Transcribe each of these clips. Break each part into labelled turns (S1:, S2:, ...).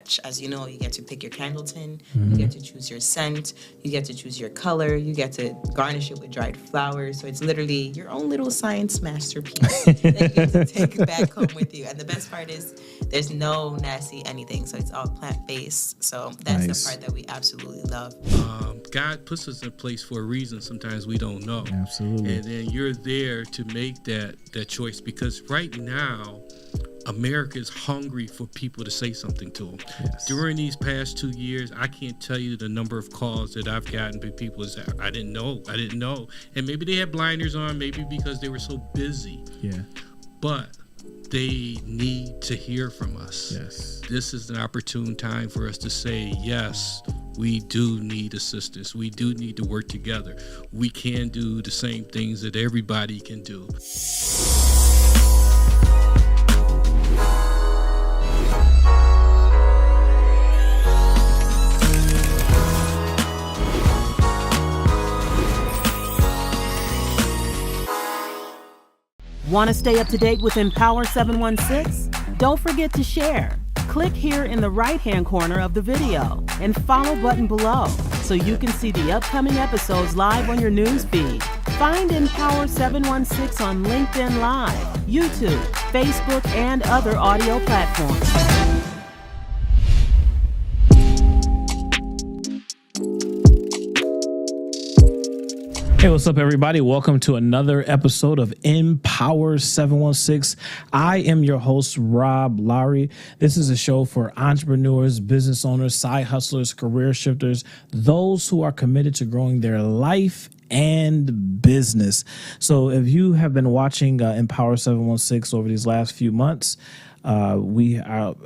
S1: scratch. As you know, you get to pick your candle tin, you get to choose your scent, you get to choose your color, you get to garnish it with dried flowers. So it's literally your own little science masterpiece that you get to take back home with you. And the best part is there's no nasty anything. So it's all plant-based. So that's the part that we absolutely love.
S2: God puts us in place for a reason. Sometimes we don't know.
S3: Absolutely.
S2: And then you're there to make that choice, because right now, America is hungry for people to say something to them.
S3: Yes.
S2: During these past 2 years, I can't tell you the number of calls that I've gotten from people that say, I didn't know. And maybe they had blinders on, maybe because they were so busy.
S3: Yeah.
S2: But they need to hear from us.
S3: Yes.
S2: This is an opportune time for us to say, yes, we do need assistance. We do need to work together. We can do the same things that everybody can do.
S4: Want to stay up to date with Empower 716? Don't forget to share. Click here in the right-hand corner of the video and follow button below so you can see the upcoming episodes live on your news feed. Find Empower 716 on LinkedIn Live, YouTube, Facebook, and other audio platforms.
S3: Hey, what's up, everybody? Welcome to another episode of Empower 716. I am your host, Rob Lowry. This is a show for entrepreneurs, business owners, side hustlers, career shifters, those who are committed to growing their life and business. So if you have been watching Empower 716 over these last few months, we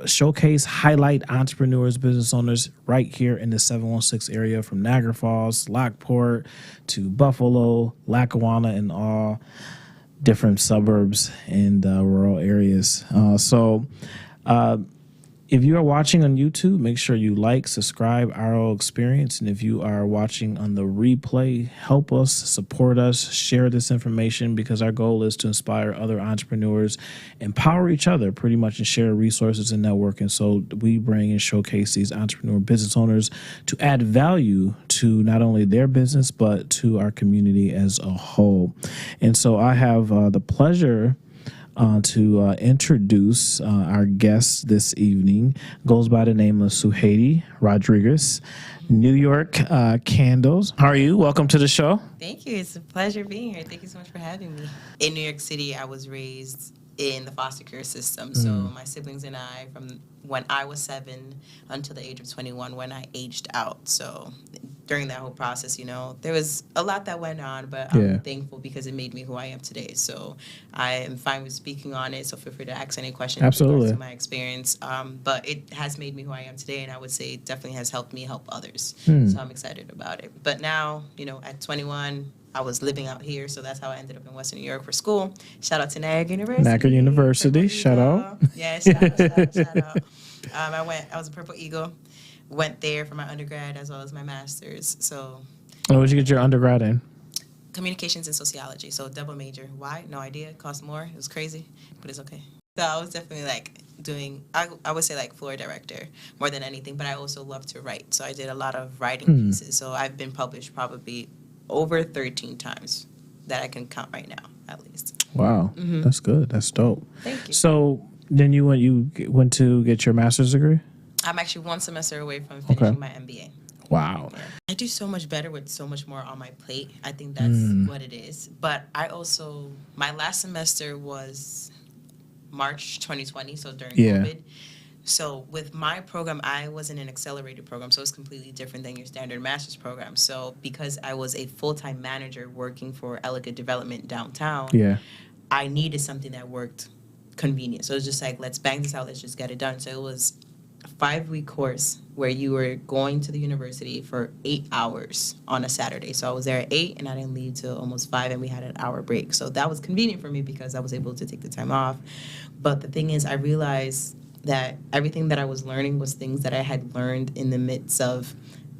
S3: showcase, highlight entrepreneurs, business owners right here in the 716 area, from Niagara Falls, Lockport to Buffalo, Lackawanna, and all different suburbs and rural areas. If you are watching on YouTube, make sure you like, subscribe, RO Experience. And if you are watching on the replay, help us, support us, share this information, because our goal is to inspire other entrepreneurs, empower each other pretty much, and share resources and network. And so we bring and showcase these entrepreneur business owners to add value to not only their business, but to our community as a whole. And so I have the pleasure to introduce our guest this evening. Goes by the name of Suheiri Rodriguez, New York Candles. How are you? Welcome to the show.
S1: Thank you. It's a pleasure being here. Thank you so much for having me. In New York City, I was raised in the foster care system. So my siblings and I, from when I was 7 until the age of 21, when I aged out. So during that whole process, you know, there was a lot that went on, but I'm thankful because it made me who I am today. So I am fine with speaking on it. So feel free to ask any questions.
S3: Absolutely.
S1: To my experience. But it has made me who I am today, and I would say it definitely has helped me help others. So I'm excited about it. But now, you know, at 21, I was living out here, so that's how I ended up in Western New York for school. Shout out to Niagara University.
S3: Niagara University, shout out.
S1: Yeah, shout out. I was a Purple Eagle. Went there for my undergrad as well as my master's. So.
S3: And what did you get your undergrad in?
S1: Communications and sociology. So double major. Why? No idea. It cost more. It was crazy, but it's okay. So I was definitely doing, I would say floor director more than anything, but I also love to write. So I did a lot of writing pieces. So I've been published probably over 13 times that I can count right now, at least.
S3: Wow. That's good. That's dope.
S1: Thank you.
S3: So then you went to get your master's degree?
S1: I'm actually one semester away from finishing my MBA.
S3: Wow.
S1: Yeah. I do so much better with so much more on my plate. I think that's what it is. But I also, my last semester was March 2020, so during COVID. So with my program, I was in an accelerated program, so it's completely different than your standard master's program. So because I was a full-time manager working for Elegant Development downtown, I needed something that worked convenient. So it was just let's bang this out, let's just get it done. So it was a 5-week course where you were going to the university for 8 hours on a Saturday. So I was there at 8 and I didn't leave till almost 5, and we had an hour break. So that was convenient for me because I was able to take the time off. But the thing is, I realized that everything that I was learning was things that I had learned in the midst of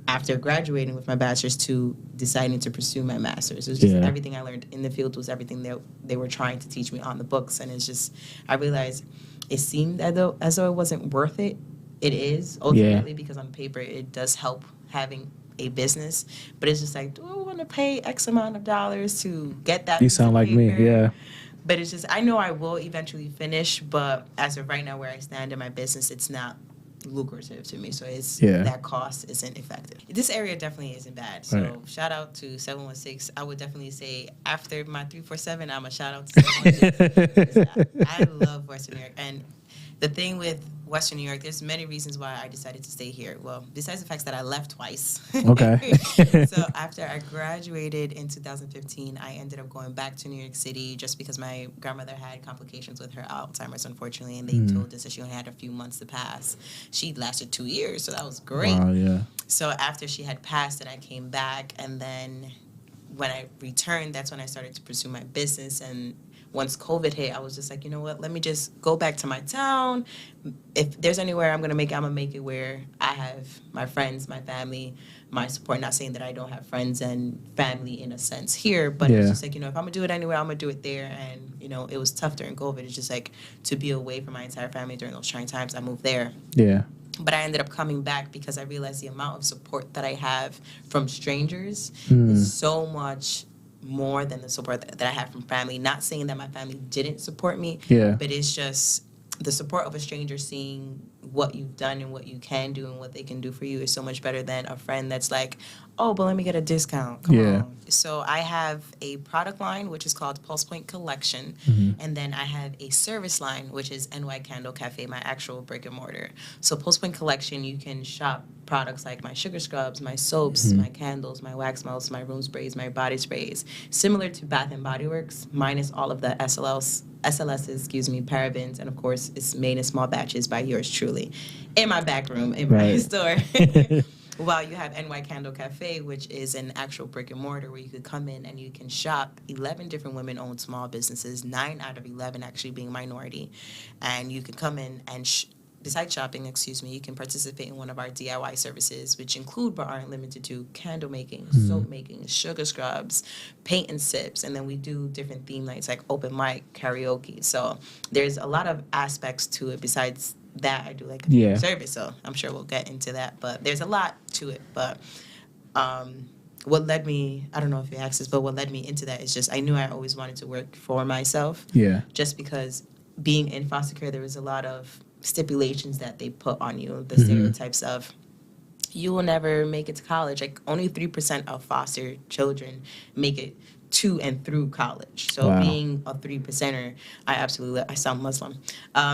S1: after graduating with my bachelor's to deciding to pursue my master's. It was just everything I learned in the field was everything that they were trying to teach me on the books. And it's just, I realized it seemed as though it wasn't worth it it is ultimately, because on paper it does help having a business, but it's just like, do I want to pay X amount of dollars to get that?
S3: You sound like me, yeah.
S1: But it's just, I know I will eventually finish, but as of right now, where I stand in my business, it's not lucrative to me, so it's that cost isn't effective. This area definitely isn't bad, so shout out to 716. I would definitely say after my 347, I'm a shout out to 716. I love Western New York, and the thing with Western New York, there's many reasons why I decided to stay here. Well, besides the fact that I left twice.
S3: Okay.
S1: So after I graduated in 2015, I ended up going back to New York City just because my grandmother had complications with her Alzheimer's, unfortunately, and they told us that she only had a few months to pass. She lasted 2 years, so that was great.
S3: Wow, yeah.
S1: So after she had passed, and I came back, and then when I returned, that's when I started to pursue my business. And once COVID hit, I was just like, you know what, let me just go back to my town. If there's anywhere I'm going to make it, I'm going to make it where I have my friends, my family, my support. Not saying that I don't have friends and family in a sense here, but it's just like, you know, if I'm going to do it anywhere, I'm going to do it there. And, you know, it was tough during COVID. It's just like to be away from my entire family during those trying times, I moved there.
S3: Yeah.
S1: But I ended up coming back because I realized the amount of support that I have from strangers is so much more than the support that I have from family. Not saying that my family didn't support me, but it's just the support of a stranger seeing what you've done and what you can do and what they can do for you is so much better than a friend that's like, oh, but let me get a discount. Come on. So I have a product line, which is called Pulse Point Collection. And then I have a service line, which is NY Candle Cafe, my actual brick and mortar. So Pulse Point Collection, you can shop products like my sugar scrubs, my soaps, my candles, my wax melts, my room sprays, my body sprays. Similar to Bath and Body Works, minus all of the SLSs, parabens, and of course, it's made in small batches by yours truly in my back room, in my store. While you have NY Candle Cafe, which is an actual brick and mortar where you could come in and you can shop 11 different women-owned small businesses, 9 out of 11 actually being minority. And you can come in and besides shopping, you can participate in one of our DIY services, which include but aren't limited to candle making, soap making, sugar scrubs, paint and sips, and then we do different theme nights like open mic, karaoke. So there's a lot of aspects to it. Besides that, I do like a service, so I'm sure we'll get into that. But there's a lot to it. But what led me, I don't know if you asked this, but what led me into that is just I knew I always wanted to work for myself. Yeah. Just because being in foster care, there was a lot of stipulations that they put on you, the stereotypes of you will never make it to college. Like only 3% of foster children make it to and through college. So being a 3%er, I sound Muslim.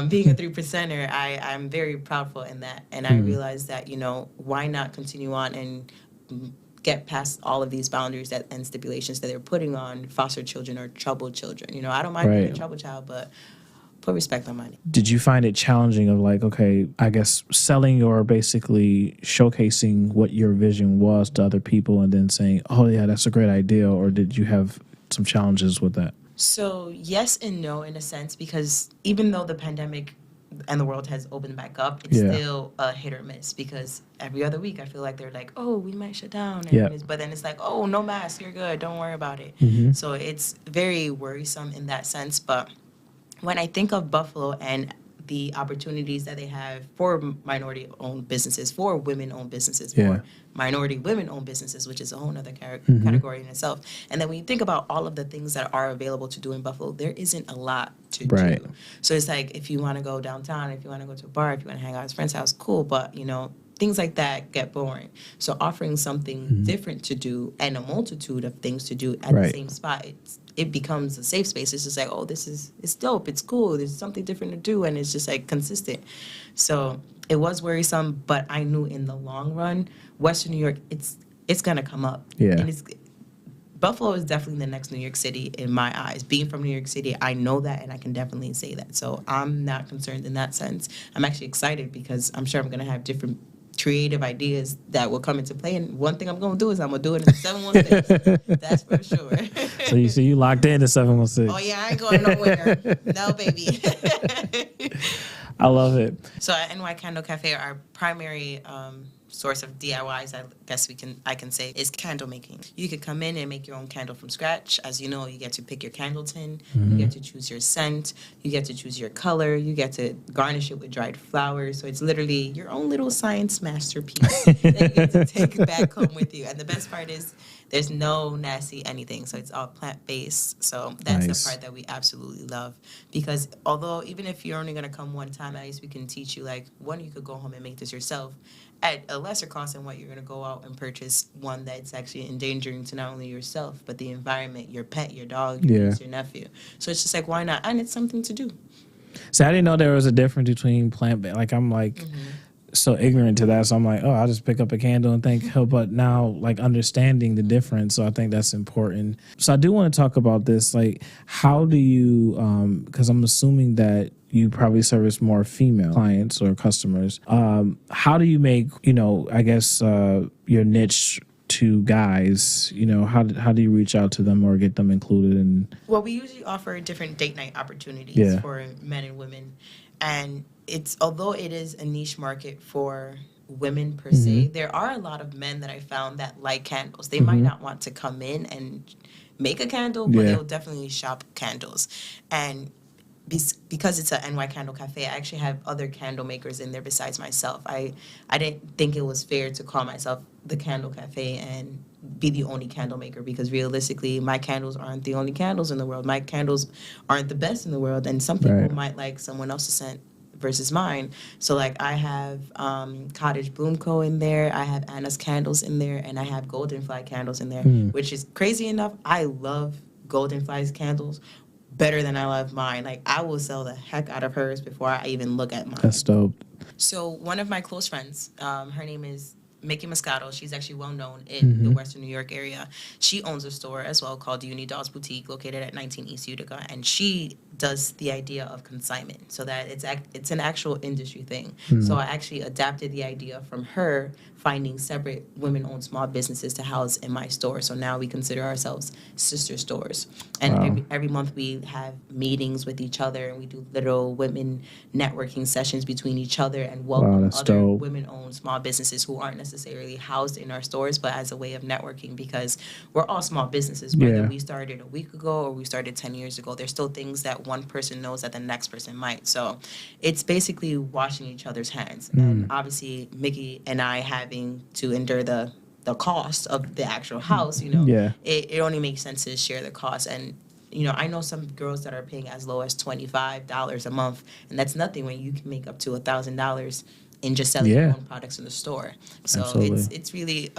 S1: Being a 3%er, I'm very proudful in that. And I realized that, you know, why not continue on and get past all of these boundaries and stipulations that they're putting on foster children or troubled children. You know, I don't mind being a troubled child, but put respect on my name. Did
S3: you find it challenging of like, okay, I guess selling or basically showcasing what your vision was to other people and then saying, oh yeah, that's a great idea, or did you have some challenges with that?
S1: So yes and no in a sense, because even though the pandemic and the world has opened back up, it's still a hit or miss, because every other week I feel like they're like, oh, we might shut down. But then it's like, oh, no mask, you're good, don't worry about it. So it's very worrisome in that sense. But when I think of Buffalo and the opportunities that they have for minority-owned businesses, for women-owned businesses, for minority women-owned businesses, which is a whole other category in itself. And then when you think about all of the things that are available to do in Buffalo, there isn't a lot to do. So it's like if you want to go downtown, if you want to go to a bar, if you want to hang out at a friend's house, cool. But, you know, things like that get boring. So offering something different to do and a multitude of things to do at the same spot, it becomes a safe space. It's just like, oh, it's dope, it's cool, there's something different to do, and it's just like consistent. So it was worrisome, but I knew in the long run, Western New York, it's gonna come up. And Buffalo is definitely the next New York City in my eyes. Being from New York City, I know that, and I can definitely say that. So I'm not concerned in that sense. I'm actually excited because I'm sure I'm gonna have different creative ideas that will come into play, and one thing I'm gonna do is I'm gonna do it in 716. That's for sure.
S3: So you locked in to 716.
S1: Oh yeah, I ain't going nowhere. No, baby.
S3: I love it.
S1: So at NY Candle Cafe, our primary source of DIYs, I guess I can say, is candle making. You could come in and make your own candle from scratch. As you know, you get to pick your candle tin, you get to choose your scent, you get to choose your color, you get to garnish it with dried flowers. So it's literally your own little science masterpiece that you get to take back home with you. And the best part is there's no nasty anything. So it's all plant-based. So that's
S3: Nice.
S1: the part that we absolutely love. Because although even if you're only going to come one time, at least we can teach you, like, one, you could go home and make this yourself at a lesser cost than what you're going to go out and purchase one that's actually endangering to not only yourself, but the environment, your pet, your dog, your niece, your nephew. So it's just like, why not? And it's something to do.
S3: So I didn't know there was a difference between plant-based. Like, I'm like so ignorant to that. So I'm like, oh, I'll just pick up a candle and think, oh, but now, like, understanding the difference. So I think that's important. So I do want to talk about this. Like, how do you, because I'm assuming that you probably service more female clients or customers. How do you make, I guess, your niche to guys? How do you reach out to them or get them included in?
S1: Well, we usually offer different date night opportunities for men and women. And although it is a niche market for women per se, there are a lot of men that I found that like candles. They might not want to come in and make a candle, but they'll definitely shop candles. And because it's a NY Candle Cafe, I actually have other candle makers in there besides myself. I didn't think it was fair to call myself the Candle Cafe and be the only candle maker, because realistically, my candles aren't the only candles in the world. My candles aren't the best in the world, and some people might like someone else's scent versus mine. So, like, I have Cottage Bloom Co. in there, I have Anna's Candles in there, and I have Goldenfly Candles in there, which is crazy enough. I love Goldenfly's candles better than I love mine. Like, I will sell the heck out of hers before I even look at mine.
S3: That's dope.
S1: So one of my close friends, her name is Mickey Moscato. She's actually well known in the Western New York area. She owns a store as well called Uni Dolls Boutique, located at 19 East Utica, and she does the idea of consignment, so that it's an actual industry thing. So I actually adapted the idea from her, finding separate women-owned small businesses to house in my store. So now we consider ourselves sister stores. And every month we have meetings with each other, and we do little women networking sessions between each other and welcome other women-owned small businesses who aren't necessarily housed in our stores, but as a way of networking, because we're all small businesses. Whether we started a week ago or we started 10 years ago, there's still things that one person knows that the next person might. So it's basically washing each other's hands. And obviously, Mickey and I having to endure the cost of the actual house, it only makes sense to share the cost. And I know some girls that are paying as low as $25 a month, and that's nothing when you can make up to $1,000 in just selling your own products in the store. So it's really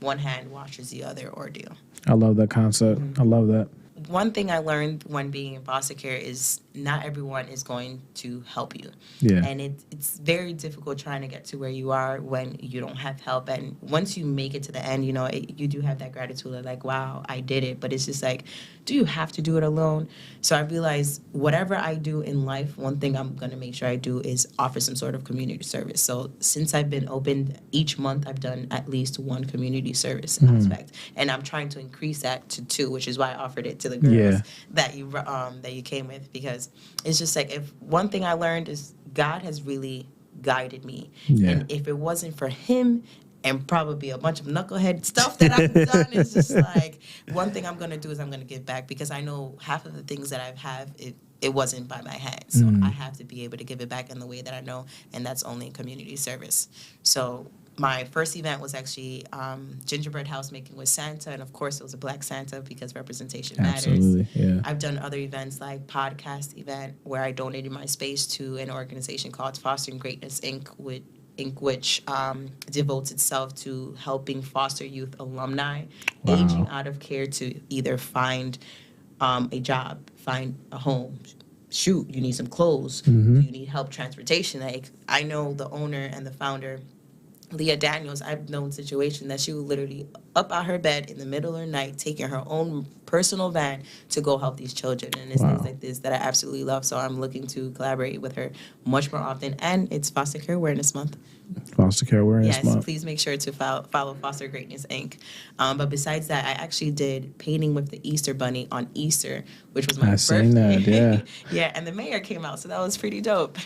S1: one hand washes the other ordeal.
S3: I love that concept. I love that.
S1: One thing I learned when being in foster care is not everyone is going to help you. And it's very difficult trying to get to where you are when you don't have help. And once you make it to the end, you do have that gratitude of like, wow, I did it. But it's just like, do you have to do it alone? So I realized whatever I do in life, one thing I'm going to make sure I do is offer some sort of community service. So since I've been open, each month I've done at least one community service aspect. And I'm trying to increase that to 2, which is why I offered it to the girls that you came with, because it's just like, if one thing I learned is God has really guided me. And if it wasn't for him and probably a bunch of knucklehead stuff that I've done, it's just like, one thing I'm going to do is I'm going to give back, because I know half of the things that I've had, it wasn't by my hands. So I have to be able to give it back in the way that I know, and that's only in community service. So my first event was actually gingerbread house making with Santa, and of course it was a Black Santa, because representation matters. I've done other events like podcast event where I donated my space to an organization called Fostering Greatness Inc., which devotes itself to helping foster youth alumni aging out of care to either find a job, find a home. Shoot, you need some clothes. You need help transportation. Like, I know the owner and the founder Leah Daniels, I've known situation that she would literally up out her bed in the middle of the night, taking her own personal van to go help these children. And it's things like this that I absolutely love. So I'm looking to collaborate with her much more often. And it's Foster Care Awareness Month.
S3: Foster Care Awareness Month.
S1: Yes, please make sure to follow Foster Greatness Inc. But besides that, I actually did painting with the Easter Bunny on Easter, which was my birthday.
S3: Seen that, yeah.
S1: Yeah, and the mayor came out, so that was pretty dope.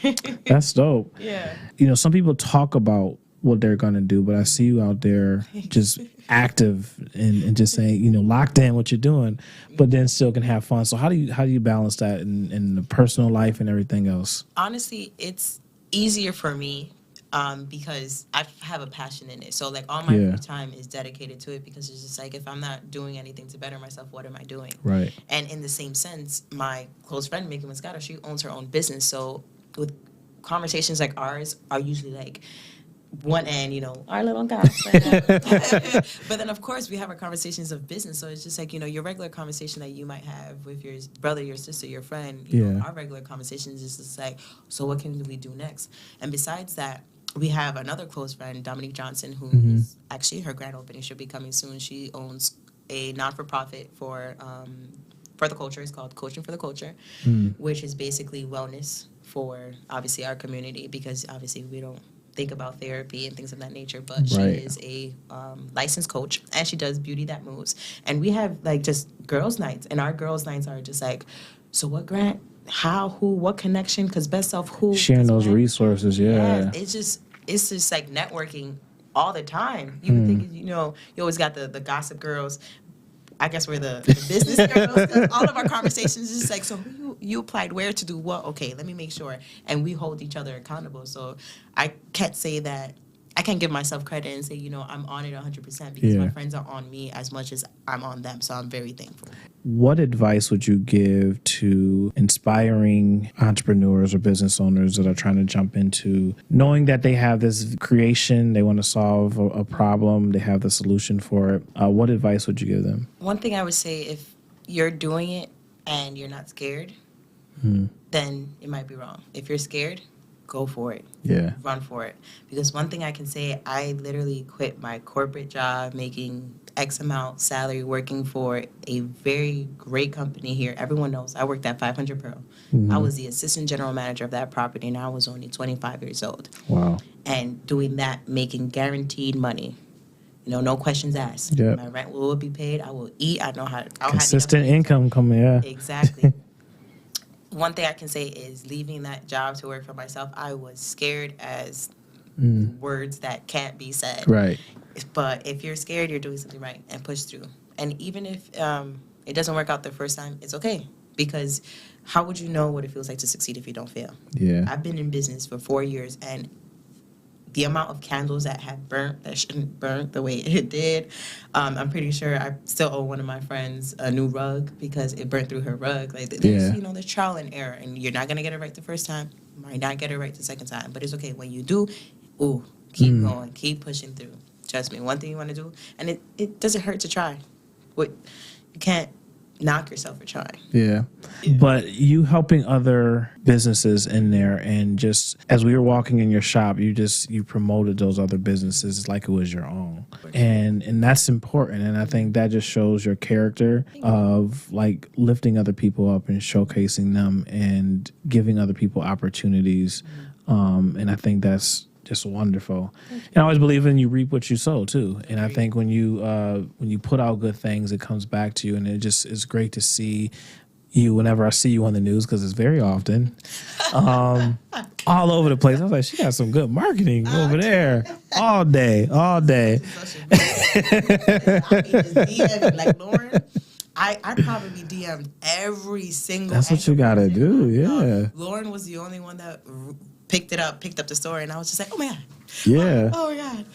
S3: That's dope.
S1: Yeah.
S3: You know, some people talk about what they're going to do, but I see you out there just active and just saying, you know, locked in what you're doing, but then still can have fun. So how do you balance that in the personal life and everything else?
S1: Honestly, it's easier for me because I have a passion in it. So like all my free time is dedicated to it, because it's just like, if I'm not doing anything to better myself, what am I doing? Right. And in the same sense, my close friend, Megan Moscato, she owns her own business. So with conversations like ours are usually like, one end, you know, our little gossip. But then, of course, we have our conversations of business. So it's just like, you know, your regular conversation that you might have with your brother, your sister, your friend. You know, our regular conversations is just like, so what can we do next? And besides that, we have another close friend, Dominique Johnson, who is actually, her grand opening should be coming soon. She owns a non-for-profit for the culture. It's called Coaching for the Culture, which is basically wellness for, obviously, our community, because obviously we don't think about therapy and things of that nature, but she is a licensed coach, and she does Beauty That Moves. And we have like just girls' nights, and our girls' nights are just like, so what grant, how, who, what connection, because best self, who,
S3: sharing those resources.
S1: It's just like networking all the time. You would think, you know, you always got the gossip girls. I guess we're the business girls. 'Cause all of our conversations is just like, so you applied where to do what? Okay, let me make sure. And we hold each other accountable. So I can't say that, I can't give myself credit and say, you know, I'm on it 100%, because my friends are on me as much as I'm on them. So I'm very thankful.
S3: What advice would you give to inspiring entrepreneurs or business owners that are trying to jump into, knowing that they have this creation, they want to solve a problem, they have the solution for it? What advice would you give them?
S1: One thing I would say, if you're doing it and you're not scared, then it might be wrong. If you're scared, go for it. Yeah. Run for it. Because one thing I can say, I literally quit my corporate job making X amount salary working for a very great company here. Everyone knows I worked at 500 Pearl. I was the assistant general manager of that property, and I was only 25 years old. Wow. And doing that, making guaranteed money. You know, no questions asked. Yep. My rent will be paid. I will eat. I know how.
S3: Consistent income coming,
S1: Exactly. One thing I can say is leaving that job to work for myself, I was scared as words that can't be said. Right. But if you're scared, you're doing something right, and push through. And even if it doesn't work out the first time, it's okay. Because how would you know what it feels like to succeed if you don't fail? Yeah. I've been in business for 4 years, and the amount of candles that have burnt that shouldn't burn the way it did, I'm pretty sure I still owe one of my friends a new rug because it burnt through her rug. Like, there's, you know, there's trial and error, and you're not going to get it right the first time. You might not get it right the second time, but it's okay. When you do, keep going, keep pushing through. Trust me, one thing you want to do, and it doesn't hurt to try. You can't knock yourself for trying. Yeah.
S3: But you helping other businesses in there, and just as we were walking in your shop, you promoted those other businesses like it was your own. And that's important. And I think that just shows your character of like lifting other people up and showcasing them and giving other people opportunities. And I think that's just wonderful. And I always believe in you reap what you sow too. And I think when you put out good things, it comes back to you. And it just is great to see you whenever I see you on the news, because it's very often all over the place. I was like, she got some good marketing over there all day.
S1: I'll be just DMing, like Lauren. I probably DM'd every single.
S3: That's what you gotta do. Yeah.
S1: Lauren was the only one that picked up the story, and I was just like, oh my god.
S3: Yeah.
S1: Oh my god.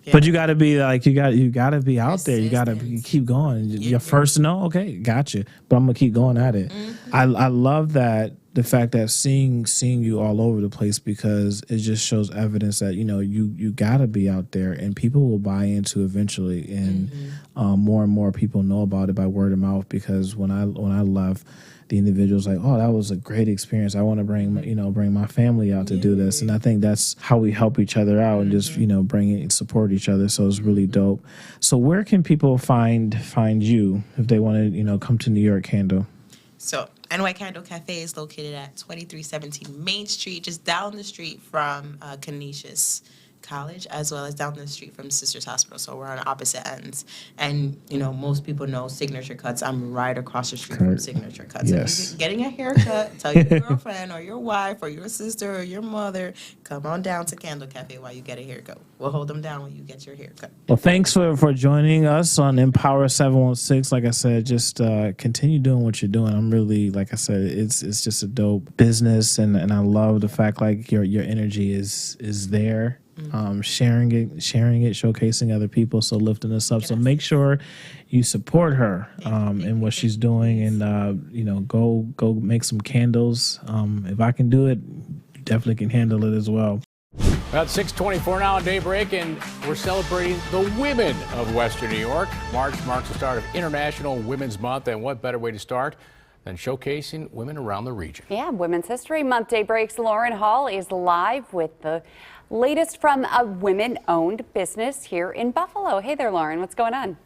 S1: Yeah.
S3: But you got to be like, you got to be out there. You got to keep going. You're first to know, okay, gotcha. But I'm gonna keep going at it. I love that the fact that seeing you all over the place, because it just shows evidence that you gotta be out there, and people will buy into eventually, and more and more people know about it by word of mouth. Because when I left, the individual's like, oh, that was a great experience. I want to bring my family out to do this. And I think that's how we help each other out and just, bring it and support each other. So it's really dope. So where can people find you if they want to, come to New York Candle?
S1: So NY Candle Cafe is located at 2317 Main Street, just down the street from Canisius College, as well as down the street from Sisters Hospital. So we're on opposite ends. And, most people know Signature Cuts. I'm right across the street from Signature Cuts.
S3: Yes.
S1: So if you're getting a haircut, tell your girlfriend or your wife or your sister or your mother, come on down to Candle Cafe while you get a haircut. We'll hold them down when you get your haircut.
S3: Well, thanks for joining us on Empower 716. Like I said, just continue doing what you're doing. I'm really, like I said, it's just a dope business, and I love the fact like your energy is there. Sharing it, showcasing other people, so lifting us up. Yes. So make sure you support her in what she's doing, and go make some candles. If I can do it, you definitely can handle it as well.
S5: About 6:24 now on Daybreak, and we're celebrating the women of Western New York. March marks the start of International Women's Month, and what better way to start than showcasing women around the region?
S6: Yeah, Women's History Month. Daybreak's Lauren Hall is live with the latest from a women-owned business here in Buffalo. Hey there, Lauren. What's going on?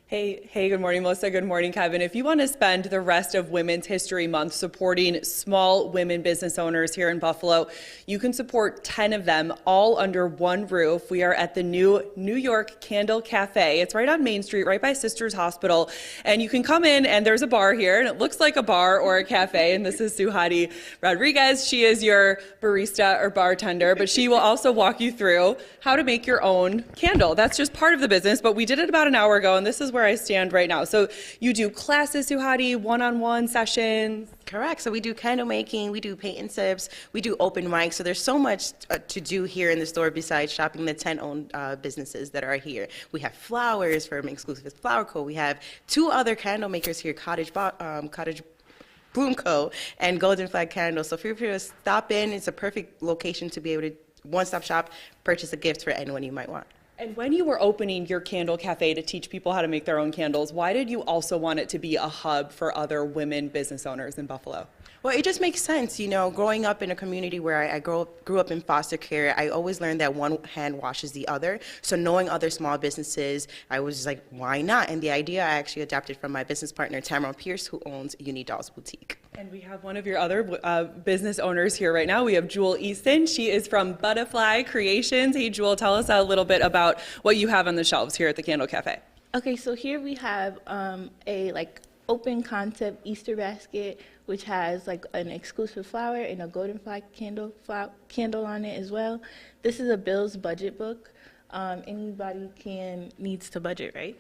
S7: Hey, good morning, Melissa. Good morning, Kevin. If you want to spend the rest of Women's History Month supporting small women business owners here in Buffalo, you can support 10 of them all under one roof. We are at the new New York Candle Cafe. It's right on Main Street, right by Sisters Hospital. And you can come in, and there's a bar here, and it looks like a bar or a cafe. And this is Suheiri Rodriguez. She is your barista or bartender, but she will also walk you through how to make your own candle. That's just part of the business, but we did it about an hour ago, and this is where I stand right now. So you do classes, Suheiri, one-on-one sessions?
S1: Correct. So we do candle making, we do paint and sips, we do open mics. So there's so much to do here in the store besides shopping the 10 owned businesses that are here. We have flowers from Exclusive Flower Co. We have 2 other candle makers here, Cottage Bloom Co. and Golden Flag Candles. So feel free to stop in. It's a perfect location to be able to one-stop shop, purchase a gift for anyone you might want.
S7: And when you were opening your candle cafe to teach people how to make their own candles, why did you also want it to be a hub for other women business owners in Buffalo?
S1: Well, it just makes sense. Growing up in a community where I grew up in foster care, I always learned that one hand washes the other. So knowing other small businesses, I was just like, why not? And the idea I actually adapted from my business partner, Tamara Pierce, who owns Uni Dolls Boutique.
S7: And we have one of your other business owners here right now. We have Jewel Easton. She is from Butterfly Creations. Hey, Jewel, tell us a little bit about what you have on the shelves here at the Candle Cafe.
S8: Okay, so here we have a open concept Easter basket, which has an exclusive flower and a golden flag candle on it as well. This is a Bill's budget book. Anybody needs to budget, right?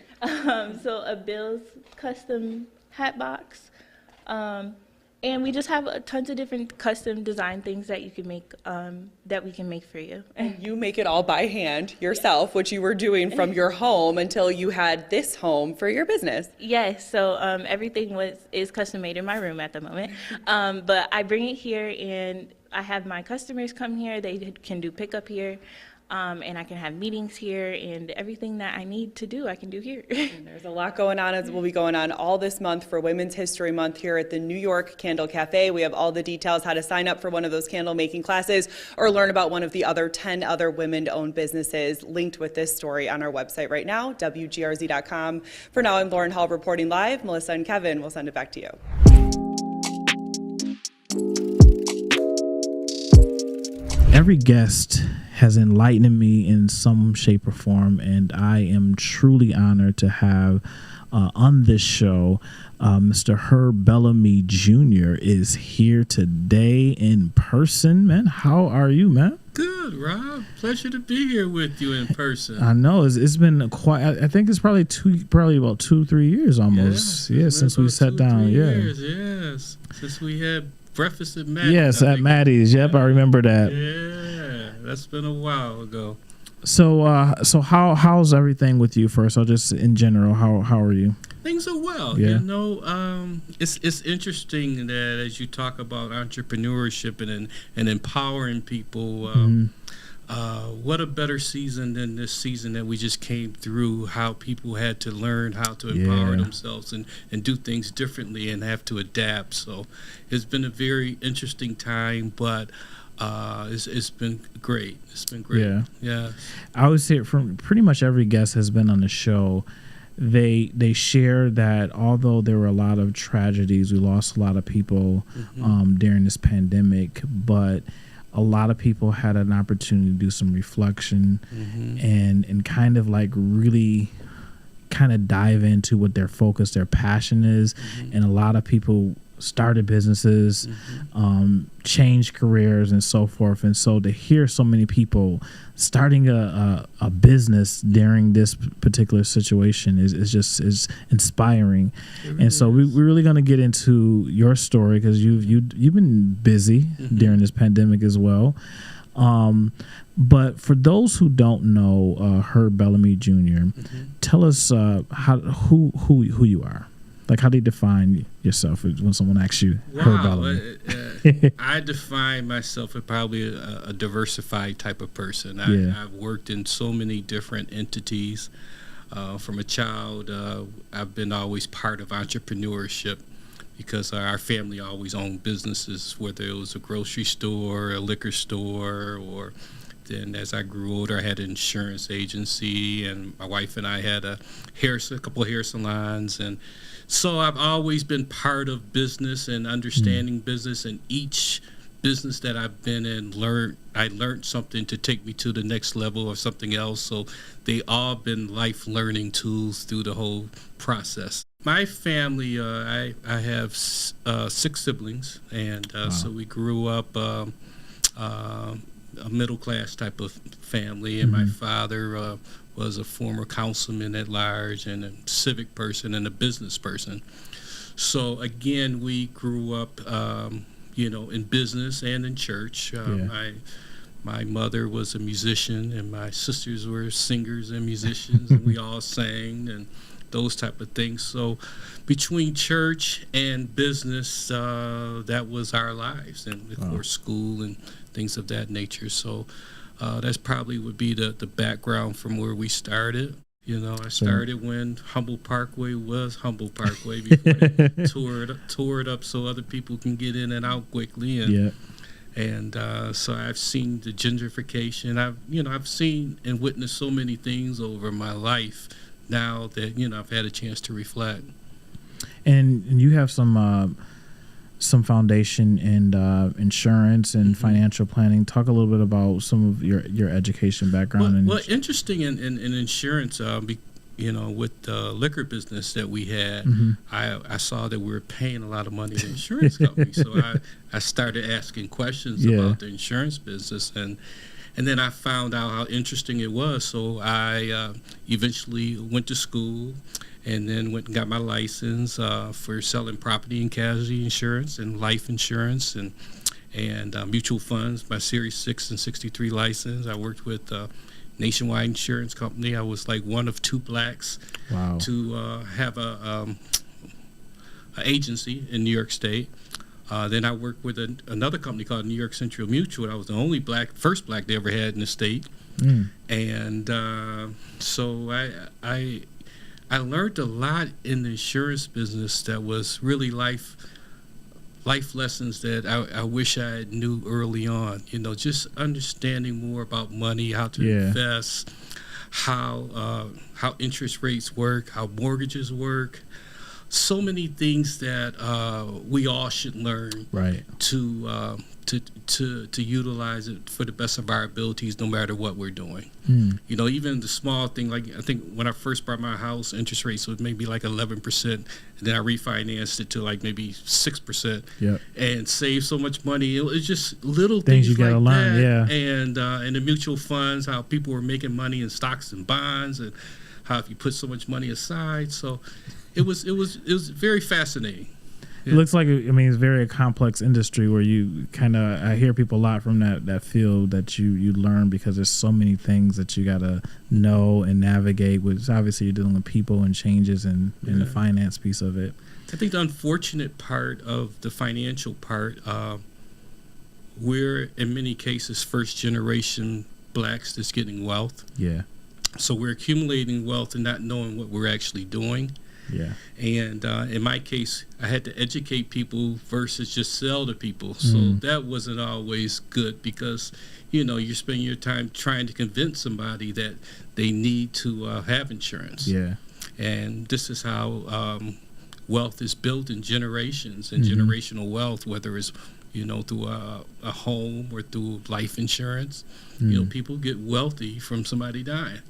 S8: So a Bill's custom hat box. And we just have tons of different custom design things that you can make, that we can make for you.
S7: And you make it all by hand yourself, which you were doing from your home until you had this home for your business.
S8: Yes, so everything is custom made in my room at the moment. But I bring it here, and I have my customers come here. They can do pickup here. And I can have meetings here, and everything that I need to do, I can do here.
S7: And there's a lot going on, as will be going on all this month for Women's History Month here at the New York Candle Cafe. We have all the details, how to sign up for one of those candle making classes or learn about one of the other 10 other women-owned businesses linked with this story on our website right now, WGRZ.com. For now, I'm Lauren Hall reporting live. Melissa and Kevin will send it back to you.
S3: Every guest has enlightened me in some shape or form, and I am truly honored to have on this show Mr. Herbert Bellamy Jr. is here today in person. Man, how are you, man?
S2: Good, Rob. Pleasure to be here with you in person.
S3: I know it's been quite. I think it's probably about 2-3 years almost. Yeah, since we sat down.
S2: Yes, since we had breakfast at Maddie's.
S3: Yes, at Maddie's. Yep, I remember that.
S2: Yeah, that's been a while ago.
S3: So how's everything with you first? So just in general, how are you?
S2: Things are well.
S3: Yeah.
S2: It's interesting that as you talk about entrepreneurship and empowering people, what a better season than this season that we just came through, how people had to learn how to empower themselves and do things differently and have to adapt. So it's been a very interesting time, but it's been great. It's been great. Yeah.
S3: I always say it from pretty much every guest has been on the show. They share that although there were a lot of tragedies, we lost a lot of people during this pandemic, but a lot of people had an opportunity to do some reflection and kind of like really kind of dive into what their focus, their passion is. And a lot of people started businesses, changed careers and so forth. And so to hear so many people starting a business during this particular situation is inspiring. And so we're really going to get into your story because you've been busy during this pandemic as well. But for those who don't know Herb Bellamy Jr., tell us who you are. Like, how do you define yourself when someone asks you Herb Bellamy?
S2: I define myself as probably a diversified type of person. I've worked in so many different entities. From a child, I've been always part of entrepreneurship because our family always owned businesses, whether it was a grocery store, a liquor store, or then as I grew older, I had an insurance agency, and my wife and I had a couple of hair salons. And so I've always been part of business and understanding business, and each business that I've been in, I learned something to take me to the next level or something else. So they all been life learning tools through the whole process. My family, I have 6 siblings, and so we grew up a middle class type of family, and my father was a former councilman at large and a civic person and a business person. So again, we grew up, in business and in church. My mother was a musician, and my sisters were singers and musicians, and we all sang and those type of things. So between church and business, that was our lives, and of course school and things of that nature. So that's probably would be the background from where we started. I started when Humboldt Parkway was Humboldt Parkway before they tore it up so other people can get in and out quickly. And so I've seen the gentrification. I've seen and witnessed so many things over my life now that I've had a chance to reflect.
S3: And you have some foundation in insurance and financial planning. Talk a little bit about some of your education background.
S2: Well, interesting in insurance, with the liquor business that we had, I saw that we were paying a lot of money to insurance companies. So I started asking questions about the insurance business, and then I found out how interesting it was. So I eventually went to school and then went and got my license for selling property and casualty insurance and life insurance and mutual funds, my Series 6 and 63 license. I worked with Nationwide Insurance Company. I was like one of 2 blacks to have a agency in New York State. Then I worked with another company called New York Central Mutual. I was the only first black they ever had in the state. And so I learned a lot in the insurance business that was really life lessons that I wish I knew early on. Just understanding more about money, how to invest, how interest rates work, how mortgages work. So many things that we all should learn to utilize it for the best of our abilities, no matter what we're doing. Even the small thing, like I think when I first bought my house, interest rates was maybe like 11%, and then I refinanced it to like maybe 6%, and saved so much money. It was just little things you gotta learn, that. And the mutual funds, how people were making money in stocks and bonds, and how if you put so much money aside. So it was very fascinating.
S3: It looks like, it's very a complex industry where you I hear people a lot from that field that you learn, because there's so many things that you got to know and navigate, which obviously you're dealing with people and changes and the finance piece of it.
S2: I think the unfortunate part of the financial part, we're in many cases first generation blacks that's getting wealth.
S3: Yeah.
S2: So we're accumulating wealth and not knowing what we're actually doing.
S3: Yeah.
S2: And in my case, I had to educate people versus just sell to people. So that wasn't always good, because, you're spending your time trying to convince somebody that they need to have insurance.
S3: Yeah.
S2: And this is how wealth is built in generations, and generational wealth, whether it's, through a home or through life insurance. People get wealthy from somebody dying.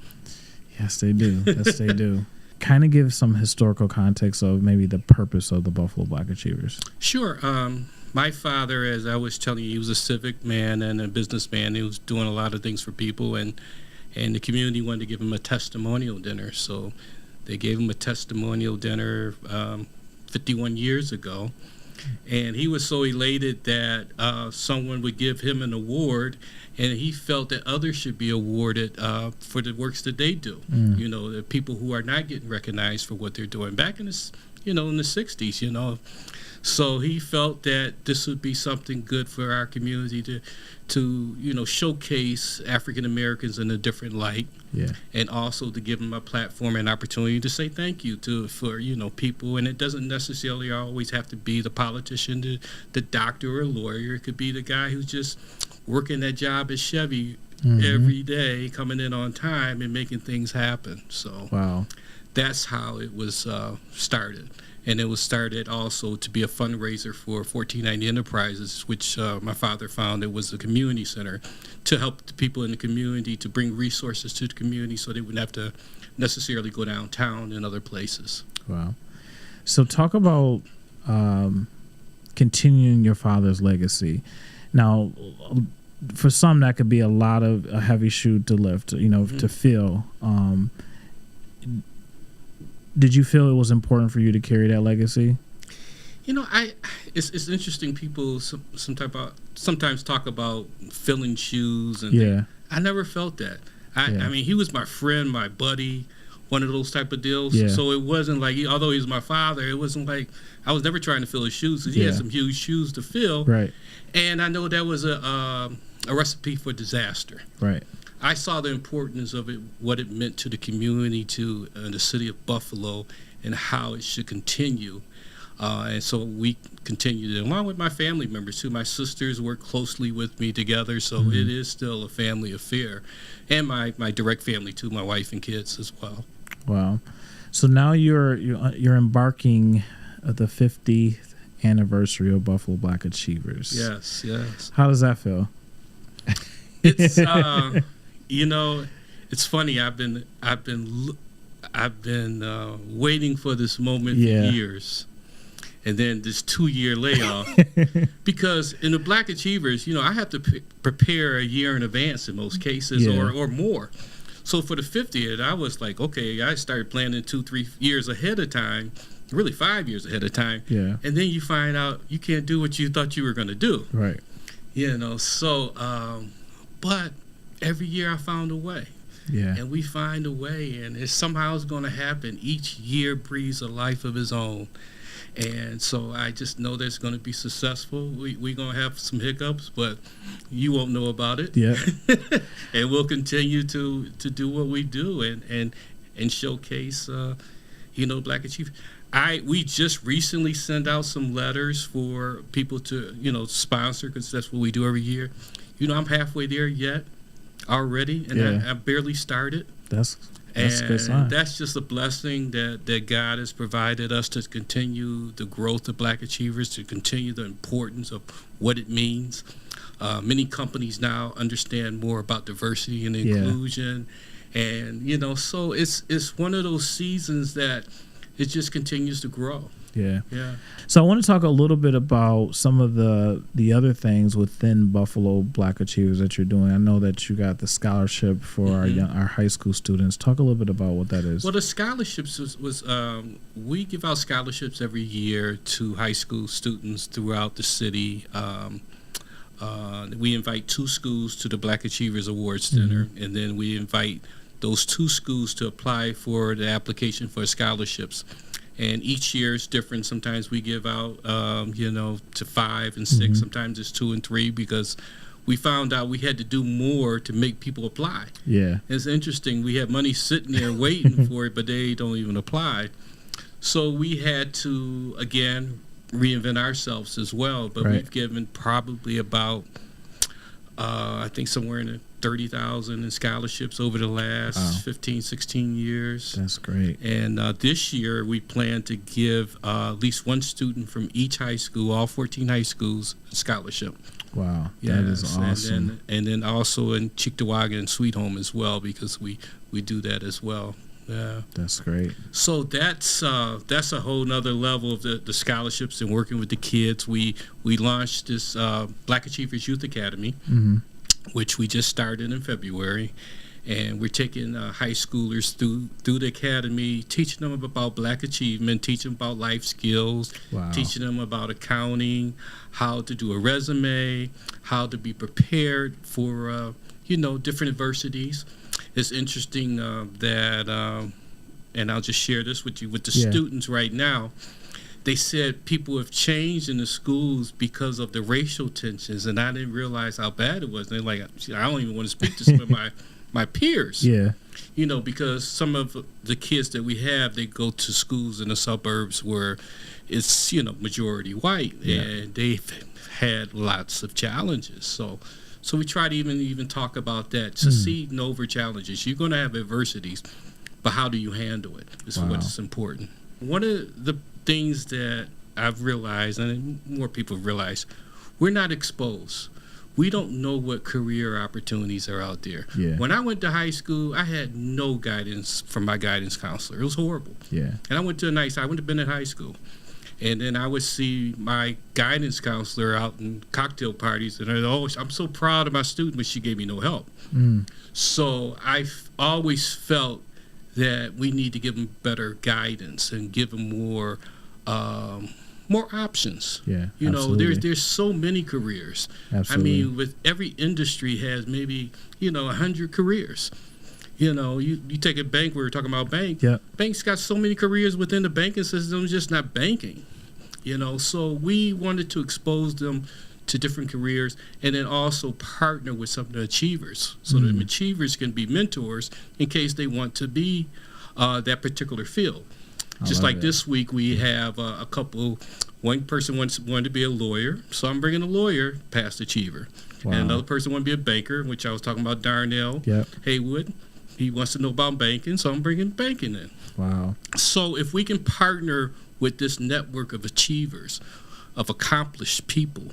S3: Yes, they do. Yes, they do. Kind of give some historical context of maybe the purpose of the Buffalo Black Achievers.
S2: Sure. My father, as I was telling you, he was a civic man and a businessman. He was doing a lot of things for people, and the community wanted to give him a testimonial dinner. So they gave him a testimonial dinner 51 years ago. And he was so elated that someone would give him an award, and he felt that others should be awarded for the works that they do. The people who are not getting recognized for what they're doing back in the, in the 60s, So he felt that this would be something good for our community to showcase African Americans in a different light.
S3: Yeah.
S2: And also to give them a platform and opportunity to say thank you for people. And it doesn't necessarily always have to be the politician, the doctor or lawyer. It could be the guy who's just working that job at Chevy every day, coming in on time and making things happen. So
S3: wow,
S2: that's how it was started. And it was started also to be a fundraiser for 1490 Enterprises, which my father found it was a community center to help the people in the community, to bring resources to the community so they wouldn't have to necessarily go downtown and other places.
S3: Wow. So talk about continuing your father's legacy. Now, for some, that could be a lot of a heavy shoe to lift, to fill. Did you feel it was important for you to carry that legacy?
S2: It's interesting. People sometimes talk about filling shoes, and I never felt that. I mean, he was my friend, my buddy, one of those type of deals.
S3: Yeah.
S2: So it wasn't like, although he was my father, it wasn't like I was never trying to fill his shoes, because he had some huge shoes to fill.
S3: Right.
S2: And I know that was a recipe for disaster.
S3: Right.
S2: I saw the importance of it, what it meant to the community, to the city of Buffalo, and how it should continue. And so we continued, along with my family members too. My sisters work closely with me together, so it is still a family affair. And my direct family too, my wife and kids as well.
S3: Wow. So now you're embarking the 50th anniversary of Buffalo Black Achievers.
S2: Yes, yes.
S3: How does that feel?
S2: It's it's funny. I've been waiting for this moment for years, and then this 2-year layoff, because in the Black Achievers, I have to prepare a year in advance in most cases, or more. So for the 50th, I was like, okay, I started planning 2-3 years ahead of time, really 5 years ahead of time.
S3: Yeah.
S2: And then you find out you can't do what you thought you were going to do.
S3: Right.
S2: So, but every year I found a way.
S3: Yeah.
S2: And we find a way, and it somehow is going to happen. Each year breathes a life of its own. And so I just know that it's going to be successful. We're going to have some hiccups, but you won't know about it.
S3: Yeah.
S2: And we'll continue to do what we do and showcase, Black Achievers. We just recently sent out some letters for people to, sponsor, because that's what we do every year. I'm halfway there yet already, and I barely started.
S3: That's a good sign.
S2: That's just a blessing that God has provided us to continue the growth of Black Achievers, to continue the importance of what it means. Many companies now understand more about diversity and inclusion, and so it's one of those seasons that it just continues to grow.
S3: Yeah.
S2: Yeah.
S3: So I want to talk a little bit about some of the other things within Buffalo Black Achievers that you're doing. I know that you got the scholarship for our high school students. Talk a little bit about what that is.
S2: Well, the scholarships was we give out scholarships every year to high school students throughout the city. We invite 2 schools to the Black Achievers Awards Center, and then we invite those 2 schools to apply for the application for scholarships. And each year is different. Sometimes we give out, to 5 and 6. Sometimes it's 2 and 3 because we found out we had to do more to make people apply.
S3: Yeah.
S2: It's interesting. We have money sitting there waiting for it, but they don't even apply. So we had to, again, reinvent ourselves as well. But we've given probably about, I think somewhere in the 30,000 in scholarships over the last 15, 16 years.
S3: That's great.
S2: And this year we plan to give at least 1 student from each high school, all 14 high schools, a scholarship.
S3: Wow, that is awesome.
S2: And then also in Cheektowaga and Sweet Home as well, because we do that as well. Yeah,
S3: that's great.
S2: So that's a whole nother level of the scholarships and working with the kids. We launched this Black Achievers Youth Academy, which we just started in February, and we're taking high schoolers through the academy, teaching them about Black achievement, teaching them about life skills, teaching them about accounting, how to do a resume, how to be prepared for different adversities. It's interesting that, and I'll just share this with you, with the students right now. They said people have changed in the schools because of the racial tensions, and I didn't realize how bad it was. And they're like, I don't even want to speak to some of my peers.
S3: Yeah.
S2: Because some of the kids that we have, they go to schools in the suburbs where it's, majority white, and they've had lots of challenges. So we try to even talk about that, succeeding over challenges. You're going to have adversities, but how do you handle it is what's important. One of the things that I've realized, and more people have realized, we're not exposed. We don't know what career opportunities are out there.
S3: Yeah.
S2: When I went to high school, I had no guidance from my guidance counselor. It was horrible.
S3: Yeah.
S2: And I went to Bennett High School. And then I would see my guidance counselor out in cocktail parties, and I'm so proud of my student, but she gave me no help. So I've always felt that we need to give them better guidance and give them more options.
S3: Yeah, absolutely.
S2: There's so many careers.
S3: Absolutely.
S2: I mean, with every industry has maybe 100 careers. You take a bank. We were talking about bank.
S3: Yeah.
S2: Banks got so many careers within the banking system, just not banking. So we wanted to expose them to different careers, and then also partner with some of the achievers, so that the achievers can be mentors in case they want to be that particular field. Just like this week, we have a couple. One person wanted to be a lawyer, so I'm bringing a lawyer past achiever. Wow. And another person wanted to be a banker, which I was talking about Darnell Haywood. He wants to know about banking, so I'm bringing banking in.
S3: Wow.
S2: So if we can partner with this network of achievers, of accomplished people,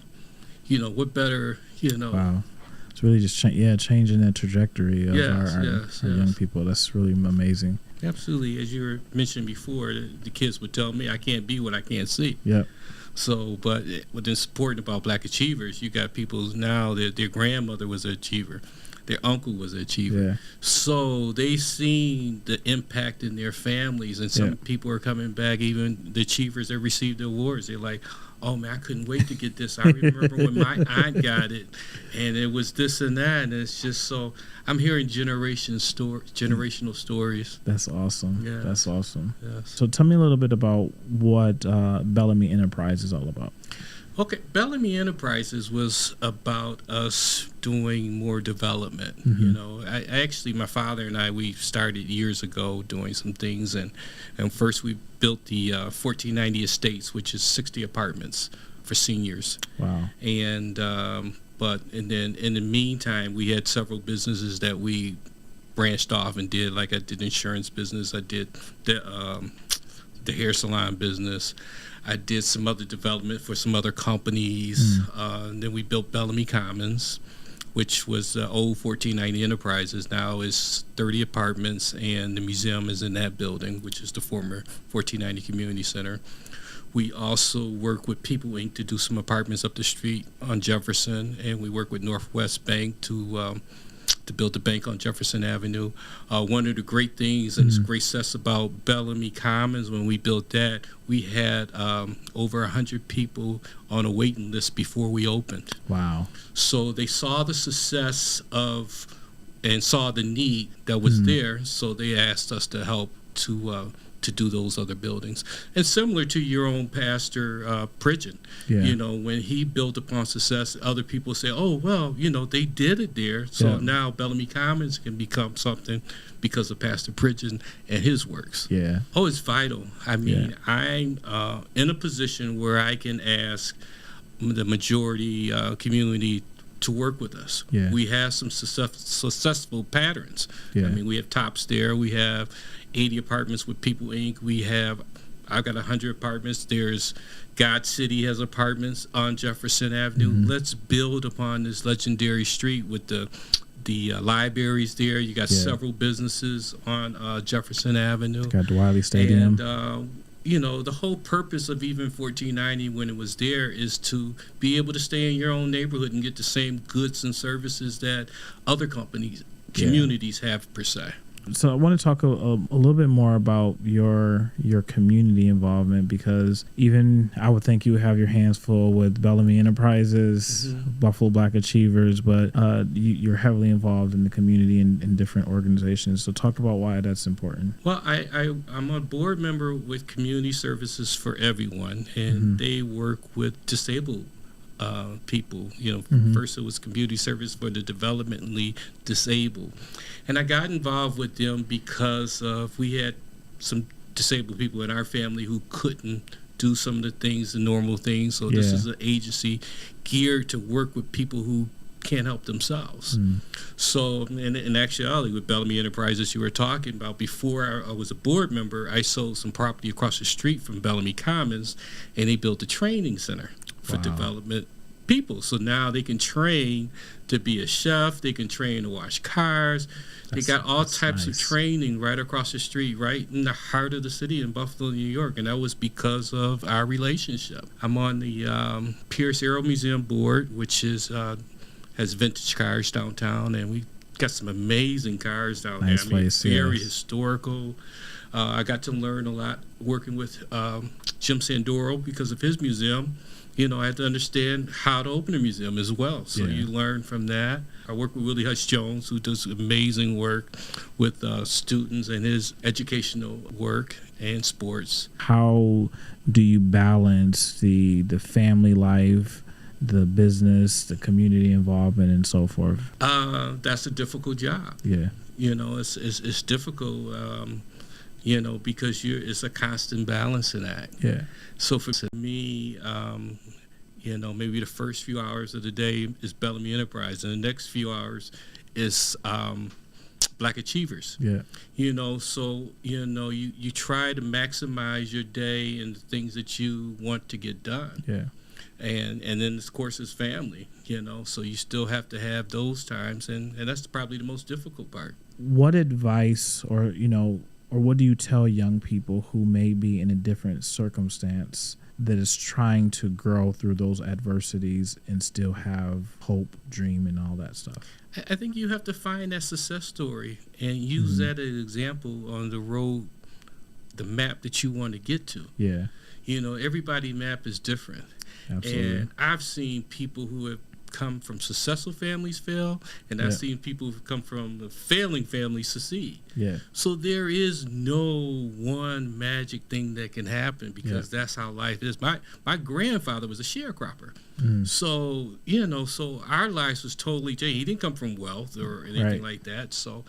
S2: what better,
S3: Wow. It's really just changing that trajectory of our young people. That's really amazing.
S2: Absolutely. As you were mentioning before, the kids would tell me I can't be what I can't see.
S3: Yep.
S2: So, but what's important about Black achievers, you got people now that their grandmother was an achiever. Their uncle was an achiever.
S3: Yeah.
S2: So they seen the impact in their families, and some people are coming back, even the achievers that received the awards. They're like, oh man, I couldn't wait to get this. I remember when my aunt got it, and it was this and that, and it's just so, I'm hearing generational stories.
S3: That's awesome.
S2: Yeah.
S3: That's awesome.
S2: Yes.
S3: So tell me a little bit about what Bellamy Enterprises is all about.
S2: Okay, Bellamy Enterprises was about us doing more development. My father and I, we started years ago doing some things, and first we built the 1490 Estates, which is 60 apartments for seniors.
S3: Wow.
S2: And then in the meantime, we had several businesses that we branched off and did. Like I did insurance business, I did the hair salon business. I did some other development for some other companies. And then we built Bellamy Commons, which was old 1490 Enterprises. Now is 30 apartments, and the museum is in that building, which is the former 1490 Community Center. We also work with People Inc. to do some apartments up the street on Jefferson, and we work with Northwest Bank to build the bank on Jefferson Avenue. One of the great things and great success about Bellamy Commons, when we built that, we had over 100 people on a waiting list before we opened.
S3: Wow.
S2: So they saw the success of and saw the need that was there, so they asked us to help to do those other buildings. And similar to your own pastor, Pridgeon, you know, when he built upon success, other people say, oh, well, you know, they did it there, so now Bellamy Commons can become something because of Pastor Pridgeon and his works.
S3: Yeah.
S2: Oh, it's vital. I mean, I'm in a position where I can ask the majority community to work with us.
S3: Yeah.
S2: We have some successful patterns.
S3: Yeah.
S2: I mean, we have Tops there. We have 80 apartments with People Inc. I've got 100 apartments. There's God City has apartments on Jefferson Avenue. Let's build upon this legendary street with the libraries there. You got several businesses on Jefferson Avenue.
S3: Got the Wiley Stadium.
S2: And, you know, the whole purpose of even 1490 when it was there is to be able to stay in your own neighborhood and get the same goods and services that other communities have per se.
S3: So I want to talk a little bit more about your community involvement, because even I would think you have your hands full with Bellamy Enterprises, Buffalo Black Achievers, but you're heavily involved in the community and different organizations. So talk about why that's important.
S2: Well, I'm a board member with Community Services for Everyone, and they work with disabled people. You know, first it was community service for the developmentally disabled, and I got involved with them because we had some disabled people in our family who couldn't do some of the normal things. So this is an agency geared to work with people who can't help themselves. So in actuality, with Bellamy Enterprises you were talking about, before I was a board member, I sold some property across the street from Bellamy Commons, and they built a training center for development people. So now they can train to be a chef, they can train to wash cars. They got all types of training right across the street, right in the heart of the city in Buffalo, New York, and that was because of our relationship. I'm on the Pierce Aero Museum board, which is has vintage cars downtown, and we got some amazing cars down there. I mean, very historical. I got to learn a lot working with Jim Sandoro because of his museum. You know, I had to understand how to open a museum as well. So you learn from that. I work with Willie Hutch Jones, who does amazing work with students and his educational work and sports.
S3: How do you balance the family life, the business, the community involvement, and so forth?
S2: That's a difficult job.
S3: Yeah.
S2: You know, it's difficult. You know, because it's a constant balancing act. Yeah. So for me, you know, maybe the first few hours of the day is Bellamy Enterprise, and the next few hours is Black Achievers. Yeah. You know, so, you know, you try to maximize your day and the things that you want to get done. Yeah. And then, of course, it's family, you know, so you still have to have those times, and that's probably the most difficult part.
S3: What advice or what do you tell young people who may be in a different circumstance that is trying to grow through those adversities and still have hope, dream, and all that stuff?
S2: I think you have to find that success story and use that as an example on the road, the map that you want to get to. Yeah. You know, everybody's map is different. Absolutely. And I've seen people who have come from successful families fail, and I've seen people who come from failing families succeed. Yeah. So there is no one magic thing that can happen, because that's how life is. My grandfather was a sharecropper. So, you know, so our lives was totally changed. He didn't come from wealth or anything like that. So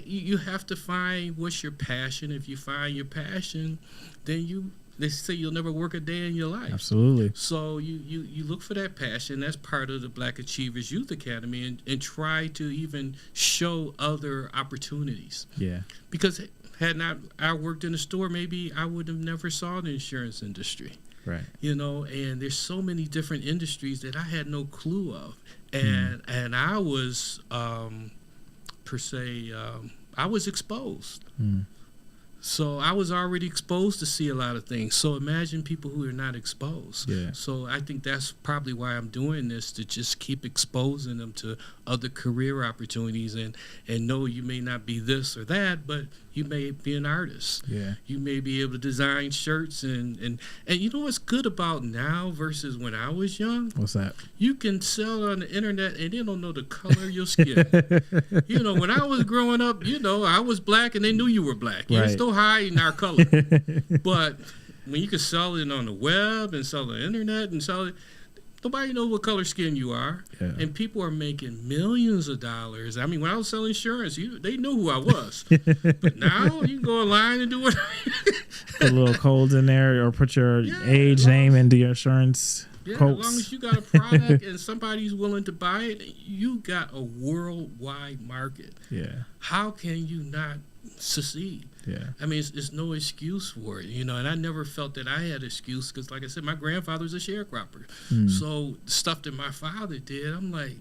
S2: you have to find what's your passion. If you find your passion, then they say you'll never work a day in your life. Absolutely. So you look for that passion. That's part of the Black Achievers Youth Academy, and try to even show other opportunities. Yeah. Because had not I worked in a store, maybe I would have never saw the insurance industry. Right. You know, and there's so many different industries that I had no clue of. And I was, per se, I was exposed. So I was already exposed to see a lot of things. So imagine people who are not exposed.
S3: Yeah.
S2: So I think that's probably why I'm doing this, to just keep exposing them to other career opportunities and know you may not be this or that, but you may be an artist.
S3: Yeah.
S2: You may be able to design shirts and you know what's good about now versus when I was young?
S3: What's that?
S2: You can sell on the internet and they don't know the color of your skin. You know, when I was growing up, you know, I was black and they knew you were black. You're
S3: Right.
S2: still hiding our color. But when you can sell it on the web and sell it on the internet and sell it, nobody knows what color skin you are.
S3: Yeah.
S2: And people are making millions of dollars. I mean, when I was selling insurance, they knew who I was. But now you can go online and do what.
S3: Put a little codes in there, or put your age, name into your insurance
S2: Yeah,
S3: quotes.
S2: as long as you got a product and somebody's willing to buy it, you got a worldwide market.
S3: Yeah.
S2: How can you not succeed?
S3: Yeah.
S2: I mean, it's no excuse for it, you know, and I never felt that I had excuse because, like I said, my grandfather was a sharecropper. So the stuff that my father did, I'm like,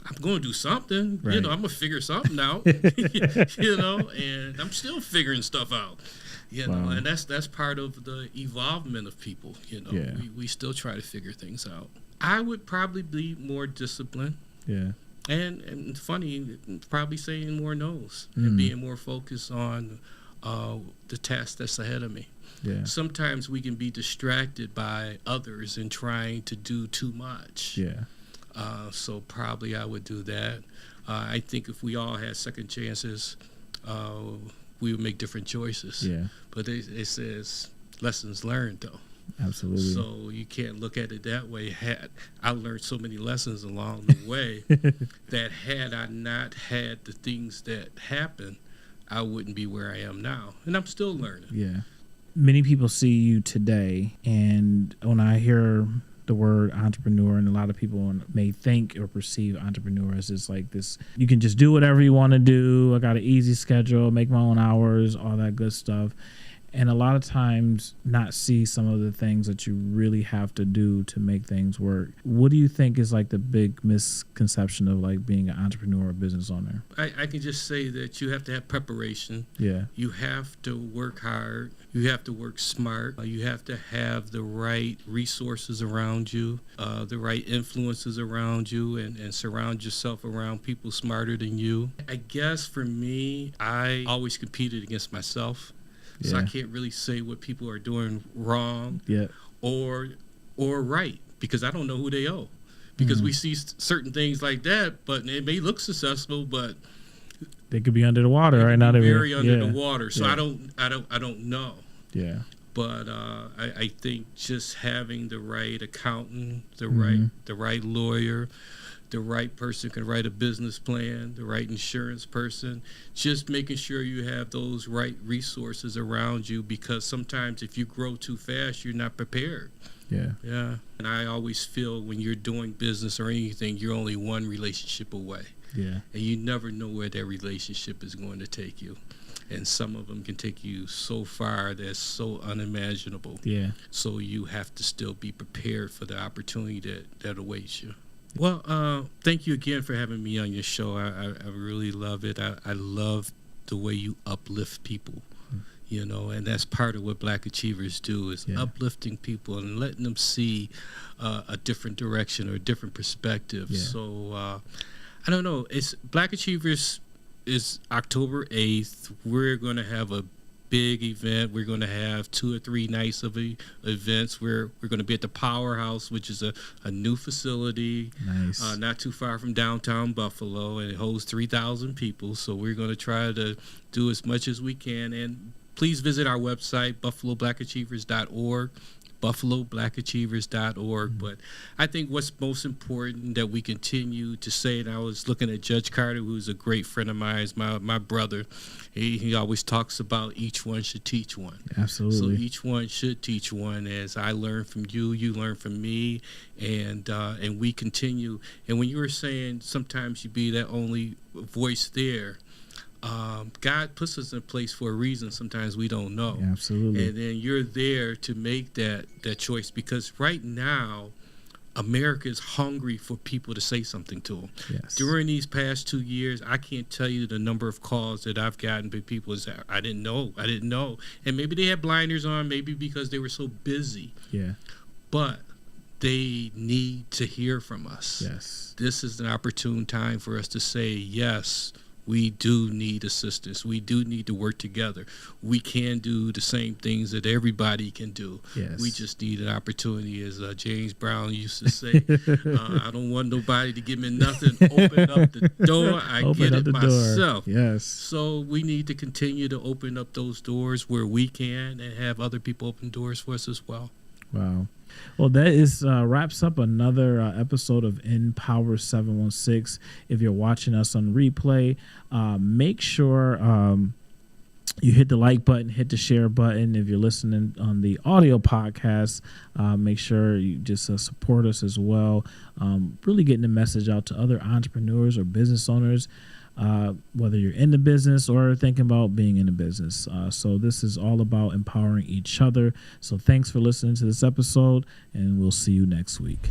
S2: I'm going to do something, you
S3: Right.
S2: know, I'm going to figure something out, you know, and I'm still figuring stuff out, you know,
S3: Wow.
S2: and that's part of the evolvement of people, you know,
S3: Yeah.
S2: we still try to figure things out. I would probably be more disciplined.
S3: Yeah.
S2: And funny, probably saying more no's and being more focused on the task that's ahead of me.
S3: Yeah.
S2: Sometimes we can be distracted by others and trying to do too much.
S3: Yeah.
S2: So probably I would do that. I think if we all had second chances, we would make different choices.
S3: Yeah.
S2: But it says lessons learned, though.
S3: Absolutely.
S2: So you can't look at it that way. I learned so many lessons along the way that had I not had the things that happened, I wouldn't be where I am now. And I'm still learning.
S3: Yeah. Many people see you today, and when I hear the word entrepreneur, and a lot of people may think or perceive entrepreneur as just like this, you can just do whatever you want to do. I got an easy schedule, make my own hours, all that good stuff. And a lot of times not see some of the things that you really have to do to make things work. What do you think is like the big misconception of like being an entrepreneur or business owner?
S2: I can just say that you have to have preparation.
S3: Yeah.
S2: You have to work hard. You have to work smart. You have to have the right resources around you, the right influences around you, and surround yourself around people smarter than you. I guess for me, I always competed against myself. So I can't really say what people are doing wrong or right, because I don't know who they owe. Because we see certain things like that, but it may look successful, but
S3: they could be under the water right now.
S2: They're very under the water. So I don't know.
S3: Yeah.
S2: But I think just having the right accountant, the right lawyer, the right person can write a business plan, the right insurance person, just making sure you have those right resources around you, because sometimes if you grow too fast, you're not prepared.
S3: Yeah.
S2: Yeah. And I always feel when you're doing business or anything, you're only one relationship away.
S3: Yeah.
S2: And you never know where that relationship is going to take you. And some of them can take you so far that's so unimaginable.
S3: Yeah.
S2: So you have to still be prepared for the opportunity that awaits you. Well, thank you again for having me on your show. I really love it. I love the way you uplift people, you know, and that's part of what Black Achievers do, is uplifting people and letting them see a different direction or a different perspective.
S3: Yeah.
S2: So I don't know. It's Black Achievers is October 8th. We're going to have a big event. We're going to have 2 or 3 nights of events. We're going to be at the Powerhouse, which is a new facility,
S3: Nice.
S2: not too far from downtown Buffalo, and it holds 3,000 people. So we're going to try to do as much as we can. And please visit our website, buffalobblackachievers.org. buffalobblackachievers.org. But I think what's most important that we continue to say, and I was looking at Judge Carter, who's a great friend of mine, is my brother. He always talks about each one should teach one.
S3: Absolutely.
S2: So each one should teach one. As I learn from you, you learn from me, and we continue. And when you were saying sometimes you be that only voice there, God puts us in place for a reason. Sometimes we don't know.
S3: Yeah, absolutely.
S2: And then you're there to make that choice, because right now America is hungry for people to say something to them.
S3: Yes.
S2: During these past 2 years, I can't tell you the number of calls that I've gotten by people that say, I didn't know. And maybe they had blinders on, maybe because they were so busy.
S3: Yeah.
S2: But they need to hear from us.
S3: Yes.
S2: This is an opportune time for us to say, yes, we do need assistance. We do need to work together. We can do the same things that everybody can do.
S3: Yes.
S2: We just need an opportunity, as James Brown used to say. I don't want nobody to give me nothing. Open up the door. I get it myself.
S3: Yes.
S2: So we need to continue to open up those doors where we can and have other people open doors for us as well.
S3: Wow. Well, that is wraps up another episode of Empower 716. If you're watching us on replay, make sure you hit the like button, hit the share button. If you're listening on the audio podcast, make sure you just support us as well. Really getting the message out to other entrepreneurs or business owners, whether you're in the business or thinking about being in the business. So this is all about empowering each other. So thanks for listening to this episode, and we'll see you next week.